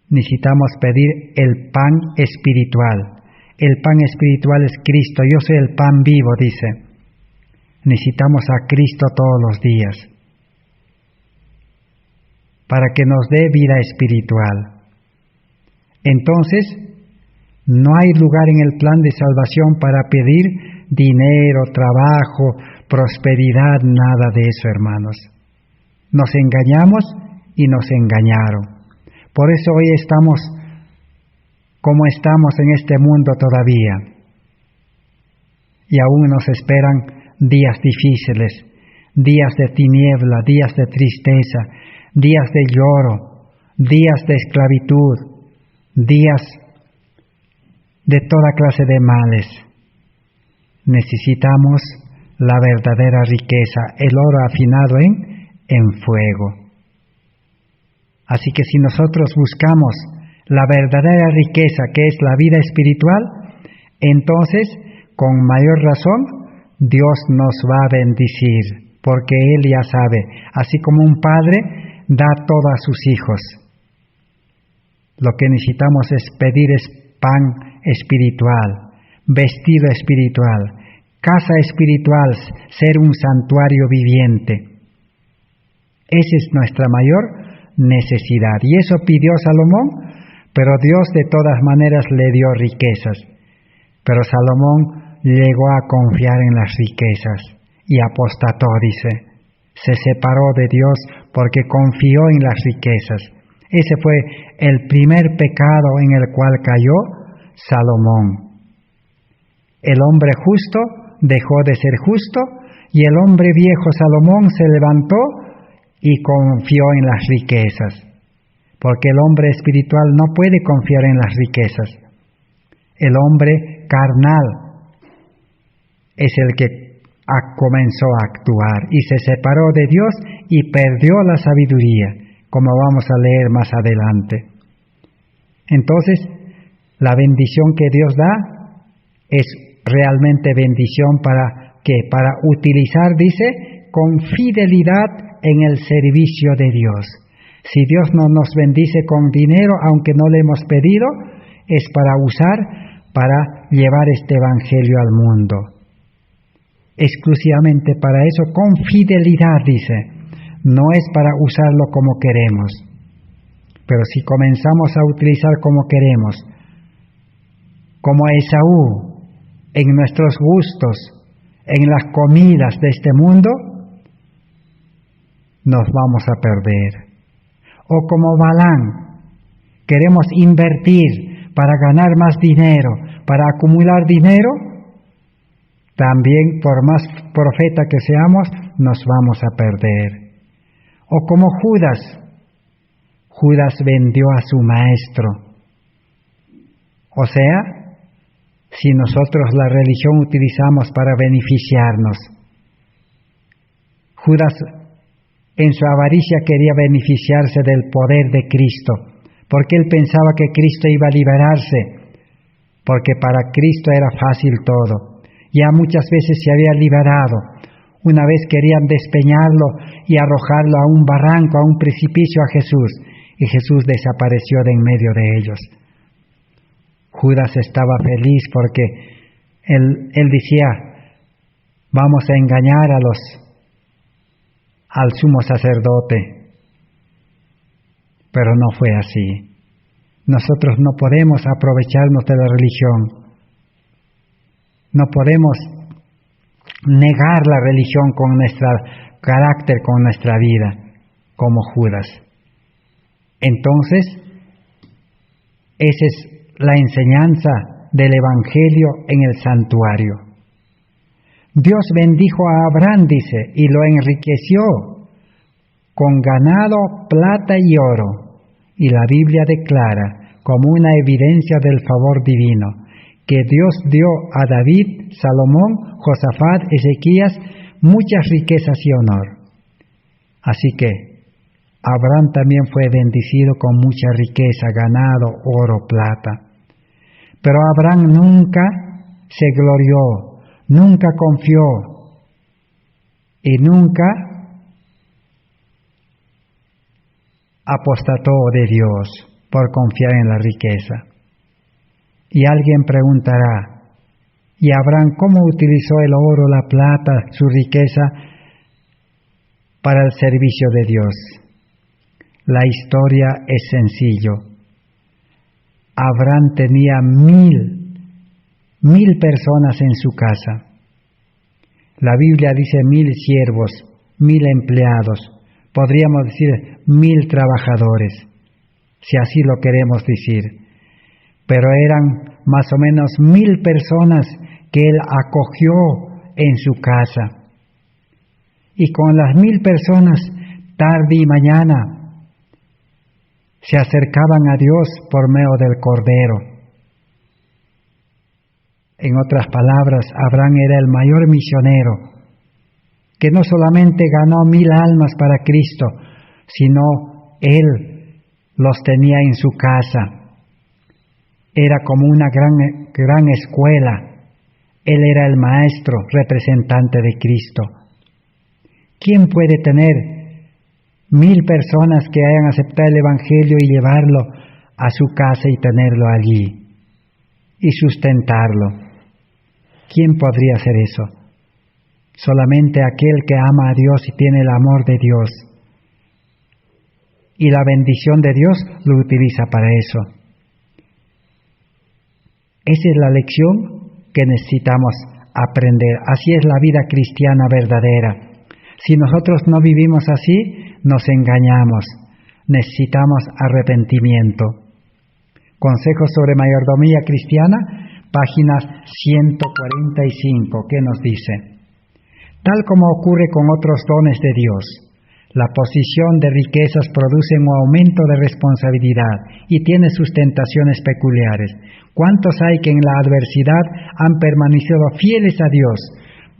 Necesitamos pedir el pan espiritual. El pan espiritual es Cristo. Yo soy el pan vivo, dice. Necesitamos a Cristo todos los días para que nos dé vida espiritual. Entonces, no hay lugar en el plan de salvación para pedir dinero, trabajo, prosperidad, nada de eso, hermanos. Nos engañamos y nos engañaron. Por eso hoy estamos como estamos en este mundo todavía. Y aún nos esperan días difíciles, días de tiniebla, días de tristeza, días de lloro, días de esclavitud, días de toda clase de males. Necesitamos la verdadera riqueza, el oro afinado en fuego. Así que si nosotros buscamos la verdadera riqueza, que es la vida espiritual, entonces, con mayor razón, Dios nos va a bendecir, porque Él ya sabe, así como un padre da todo a sus hijos. Lo que necesitamos es pedir pan espiritual, vestido espiritual, casa espiritual, ser un santuario viviente. Esa es nuestra mayor necesidad. Y eso pidió Salomón, pero Dios de todas maneras le dio riquezas. Pero Salomón llegó a confiar en las riquezas y apostató, dice. Se separó de Dios porque confió en las riquezas. Ese fue el primer pecado en el cual cayó Salomón. El hombre justo dejó de ser justo y el hombre viejo Salomón se levantó y confió en las riquezas. Porque el hombre espiritual no puede confiar en las riquezas. El hombre carnal es el que comenzó a actuar y se separó de Dios y perdió la sabiduría, como vamos a leer más adelante. Entonces, la bendición que Dios da es realmente bendición para utilizar, dice, con fidelidad en el servicio de Dios. Si Dios no nos bendice con dinero, aunque no le hemos pedido, es para usar, para llevar este evangelio al mundo. Exclusivamente para eso, con fidelidad, dice. No es para usarlo como queremos. Pero si comenzamos a utilizar como queremos, como Esaú, en nuestros gustos, en las comidas de este mundo, nos vamos a perder. O como Balán, queremos invertir para ganar más dinero, para acumular dinero, también por más profeta que seamos, nos vamos a perder. O como Judas, Judas vendió a su maestro. O sea, si nosotros la religión utilizamos para beneficiarnos, Judas en su avaricia quería beneficiarse del poder de Cristo, porque él pensaba que Cristo iba a liberarse, porque para Cristo era fácil todo. Ya muchas veces se había liberado. Una vez querían despeñarlo y arrojarlo a un barranco, a un precipicio a Jesús, y Jesús desapareció de en medio de ellos. Judas estaba feliz porque él decía, vamos a engañar al sumo sacerdote. Pero no fue así. Nosotros no podemos aprovecharnos de la religión. No podemos negar la religión con nuestro carácter, con nuestra vida, como Judas. Entonces, esa es la enseñanza del Evangelio en el santuario. Dios bendijo a Abraham, dice, y lo enriqueció con ganado, plata y oro. Y la Biblia declara, como una evidencia del favor divino, que Dios dio a David, Salomón, Josafat, Ezequías, muchas riquezas y honor. Así que Abraham también fue bendecido con mucha riqueza, ganado, oro, plata. Pero Abraham nunca se glorió, nunca confió y nunca apostató de Dios por confiar en la riqueza. Y alguien preguntará, Y Abraham, ¿cómo utilizó el oro, la plata, su riqueza para el servicio de Dios? La historia es sencillo. Abraham tenía 1000 personas en su casa. La Biblia dice 1000 siervos, 1000 empleados, podríamos decir 1000 trabajadores, si así lo queremos decir. Pero eran más o menos 1000 personas que él acogió en su casa. Y con las 1000 personas, tarde y mañana, se acercaban a Dios por medio del Cordero. En otras palabras, Abraham era el mayor misionero, que no solamente ganó 1000 almas para Cristo, sino él los tenía en su casa. Era como una gran escuela. Él era el maestro, representante de Cristo. ¿Quién puede tener 1000 personas que hayan aceptado el Evangelio y llevarlo a su casa y tenerlo allí y sustentarlo? ¿Quién podría hacer eso? Solamente aquel que ama a Dios y tiene el amor de Dios. Y la bendición de Dios lo utiliza para eso. Esa es la lección que necesitamos aprender. Así es la vida cristiana verdadera. Si nosotros no vivimos así, nos engañamos. Necesitamos arrepentimiento. Consejos sobre mayordomía cristiana, página 145, ¿qué nos dice? Tal como ocurre con otros dones de Dios, la posición de riquezas produce un aumento de responsabilidad y tiene sus tentaciones peculiares. ¿Cuántos hay que en la adversidad han permanecido fieles a Dios,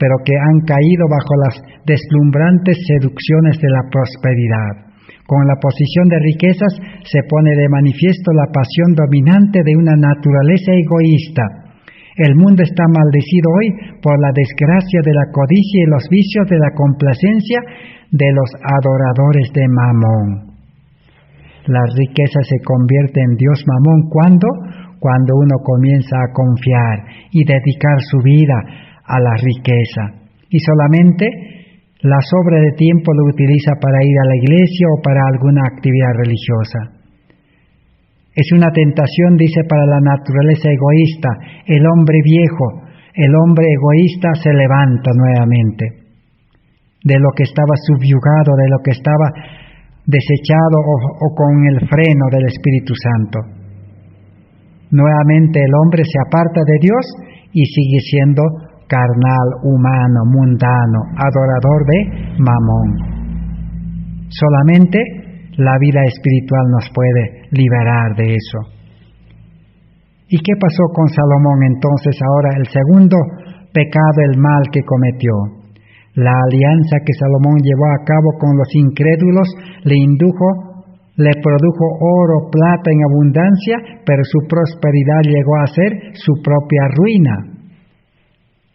pero que han caído bajo las deslumbrantes seducciones de la prosperidad? Con la posición de riquezas se pone de manifiesto la pasión dominante de una naturaleza egoísta. El mundo está maldecido hoy por la desgracia de la codicia y los vicios de la complacencia de los adoradores de Mamón. La riqueza se convierte en Dios Mamón cuando uno comienza a confiar y dedicar su vida a la riqueza y solamente la sobra de tiempo lo utiliza para ir a la iglesia o para alguna actividad religiosa. Es una tentación, dice, para la naturaleza egoísta. El hombre viejo, el hombre egoísta se levanta nuevamente de lo que estaba subyugado, de lo que estaba desechado o con el freno del Espíritu Santo. Nuevamente el hombre se aparta de Dios y sigue siendo carnal, humano, mundano, adorador de Mamón. Solamente la vida espiritual nos puede liberar de eso. ¿Y qué pasó con Salomón entonces ahora? El segundo pecado, el mal que cometió. La alianza que Salomón llevó a cabo con los incrédulos le produjo oro, plata en abundancia, pero su prosperidad llegó a ser su propia ruina.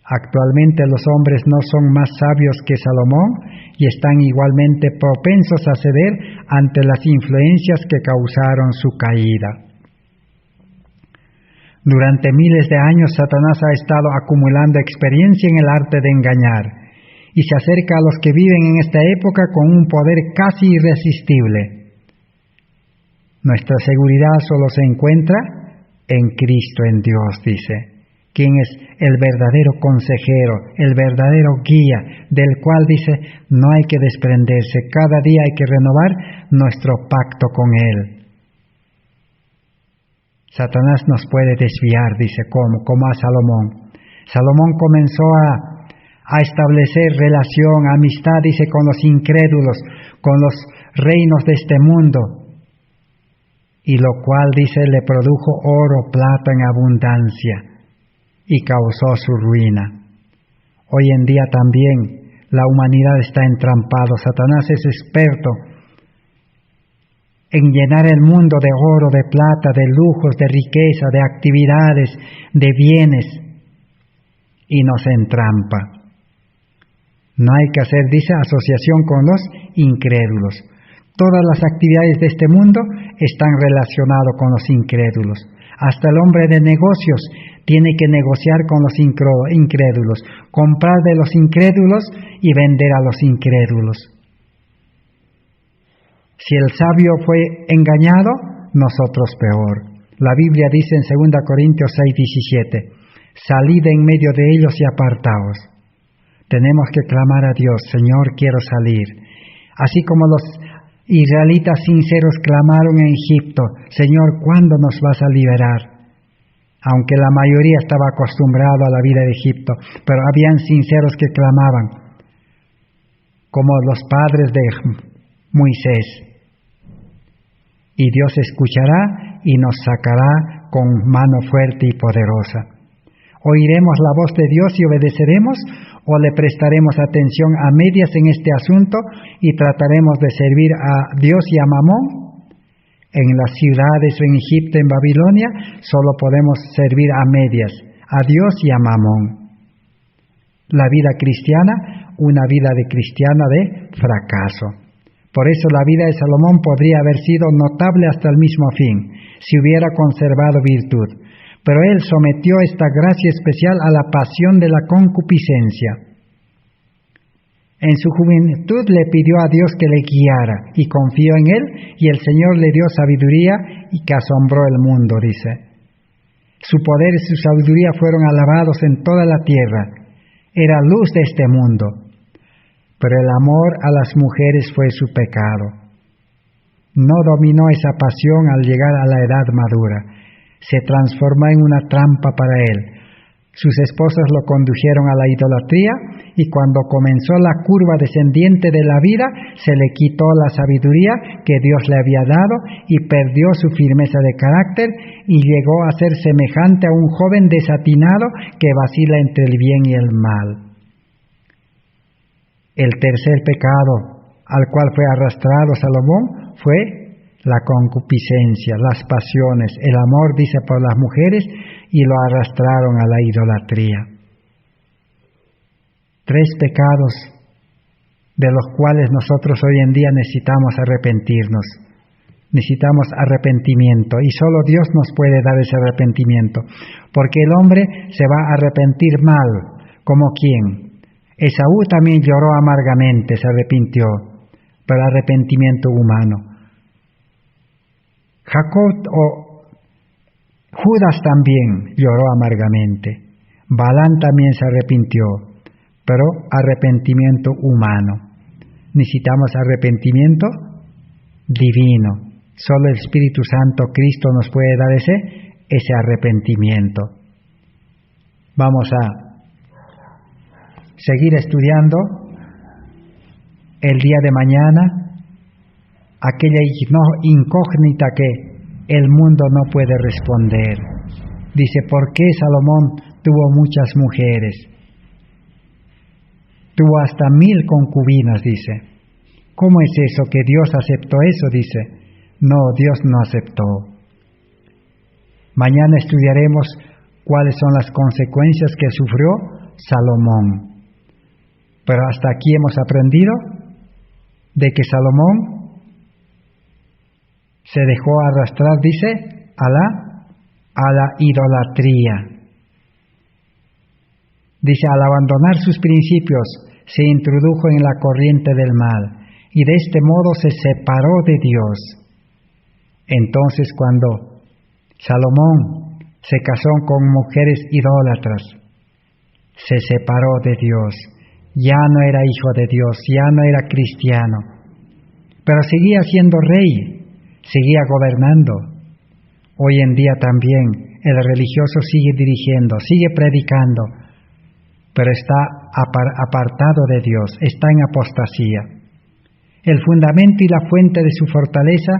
Actualmente los hombres no son más sabios que Salomón y están igualmente propensos a ceder ante las influencias que causaron su caída. Durante miles de años Satanás ha estado acumulando experiencia en el arte de engañar y se acerca a los que viven en esta época con un poder casi irresistible. Nuestra seguridad solo se encuentra en Cristo, en Dios, dice. Quien es el verdadero consejero, el verdadero guía, del cual dice, no hay que desprenderse, cada día hay que renovar nuestro pacto con Él. Satanás nos puede desviar, dice, como a Salomón. Salomón comenzó a establecer relación, amistad, dice, con los incrédulos, con los reinos de este mundo, y lo cual, dice, le produjo oro, plata en abundancia, y causó su ruina. Hoy en día también la humanidad está entrampada. Satanás es experto en llenar el mundo de oro, de plata, de lujos, de riqueza, de actividades, de bienes, y nos entrampa. No hay que hacer, dice, asociación con los incrédulos. Todas las actividades de este mundo están relacionadas con los incrédulos. Hasta el hombre de negocios Tiene que negociar con los incrédulos, comprar de los incrédulos y vender a los incrédulos. Si el sabio fue engañado, nosotros peor. La Biblia dice en 2 Corintios 6:17, salid en medio de ellos y apartaos. Tenemos que clamar a Dios, Señor, quiero salir. Así como los israelitas sinceros clamaron en Egipto, Señor, ¿cuándo nos vas a liberar? Aunque la mayoría estaba acostumbrado a la vida de Egipto, pero habían sinceros que clamaban, como los padres de Moisés. Y Dios escuchará y nos sacará con mano fuerte y poderosa. ¿Oiremos la voz de Dios y obedeceremos? ¿O le prestaremos atención a medias en este asunto y trataremos de servir a Dios y a Mamón? En las ciudades o en Egipto, en Babilonia, solo podemos servir a medias, a Dios y a Mamón. La vida cristiana, una vida de cristiana de fracaso. Por eso la vida de Salomón podría haber sido notable hasta el mismo fin, si hubiera conservado virtud. Pero él sometió esta gracia especial a la pasión de la concupiscencia. En su juventud le pidió a Dios que le guiara y confió en él, y el Señor le dio sabiduría y que asombró el mundo, dice. Su poder y su sabiduría fueron alabados en toda la tierra. Era luz de este mundo. Pero el amor a las mujeres fue su pecado. No dominó esa pasión al llegar a la edad madura. Se transformó en una trampa para él. Sus esposas lo condujeron a la idolatría y cuando comenzó la curva descendiente de la vida, se le quitó la sabiduría que Dios le había dado y perdió su firmeza de carácter y llegó a ser semejante a un joven desatinado que vacila entre el bien y el mal. El tercer pecado al cual fue arrastrado Salomón fue la concupiscencia, las pasiones, el amor, dice, por las mujeres, y lo arrastraron a la idolatría. 3 pecados de los cuales nosotros hoy en día necesitamos arrepentirnos. Necesitamos arrepentimiento y solo Dios nos puede dar ese arrepentimiento, porque el hombre se va a arrepentir mal, ¿como quién? Esaú también lloró amargamente, se arrepintió, pero arrepentimiento humano. Jacob o Judas también lloró amargamente. Balán también se arrepintió, pero arrepentimiento humano. Necesitamos arrepentimiento divino. Solo el Espíritu Santo, Cristo, nos puede dar ese arrepentimiento. Vamos a seguir estudiando el día de mañana aquella incógnita que el mundo no puede responder. Dice, ¿por qué Salomón tuvo muchas mujeres? Tuvo hasta 1000 concubinas, dice. ¿Cómo es eso que Dios aceptó eso? Dice, no, Dios no aceptó. Mañana estudiaremos cuáles son las consecuencias que sufrió Salomón. Pero hasta aquí hemos aprendido de que Salomón se dejó arrastrar, dice, a la idolatría. Dice, al abandonar sus principios, se introdujo en la corriente del mal, y de este modo se separó de Dios. Entonces, cuando Salomón se casó con mujeres idólatras, se separó de Dios. Ya no era hijo de Dios, ya no era cristiano, pero seguía siendo rey, seguía gobernando. Hoy en día también el religioso sigue dirigiendo, sigue predicando, pero está apartado de Dios, está en apostasía. El fundamento y la fuente de su fortaleza,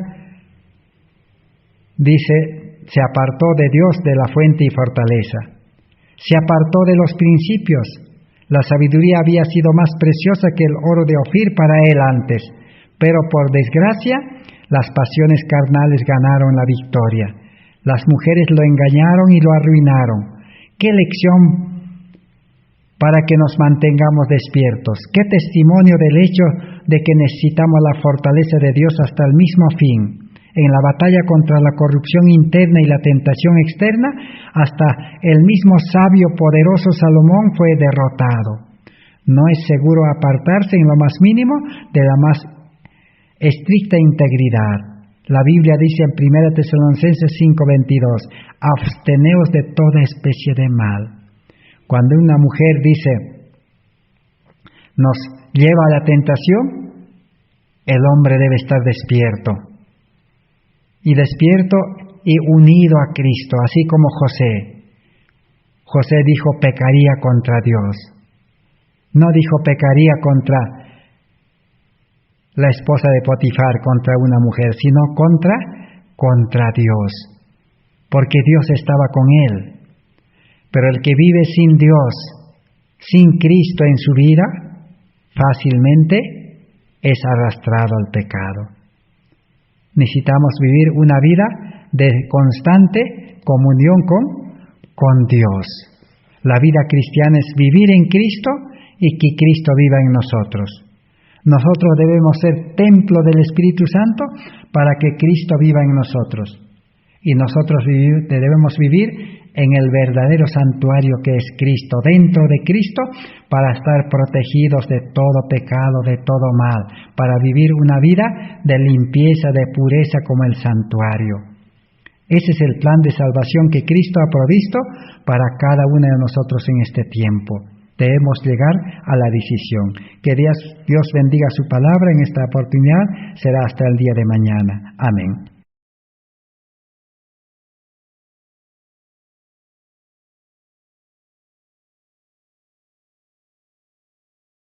dice, se apartó de Dios, de la fuente y fortaleza. Se apartó de los principios. La sabiduría había sido más preciosa que el oro de Ofir para él antes, pero por desgracia, las pasiones carnales ganaron la victoria. Las mujeres lo engañaron y lo arruinaron. ¡Qué lección para que nos mantengamos despiertos! ¡Qué testimonio del hecho de que necesitamos la fortaleza de Dios hasta el mismo fin! En la batalla contra la corrupción interna y la tentación externa, hasta el mismo sabio poderoso Salomón fue derrotado. No es seguro apartarse en lo más mínimo de la más estricta integridad. La Biblia dice en 1 Tesalonicenses 5:22, absteneos de toda especie de mal. Cuando una mujer dice, nos lleva a la tentación, el hombre debe estar despierto. Y despierto y unido a Cristo, así como José. José dijo, pecaría contra Dios. No dijo, pecaría contra la esposa de Potifar, contra una mujer, sino contra Dios. Porque Dios estaba con él. Pero el que vive sin Dios, sin Cristo en su vida, fácilmente es arrastrado al pecado. Necesitamos vivir una vida de constante comunión con Dios. La vida cristiana es vivir en Cristo y que Cristo viva en nosotros. Nosotros debemos ser templo del Espíritu Santo para que Cristo viva en nosotros. Y nosotros debemos vivir en el verdadero santuario que es Cristo, dentro de Cristo, para estar protegidos de todo pecado, de todo mal, para vivir una vida de limpieza, de pureza como el santuario. Ese es el plan de salvación que Cristo ha provisto para cada uno de nosotros en este tiempo. Debemos llegar a la decisión. Que Dios bendiga su palabra en esta oportunidad. Será hasta el día de mañana. Amén.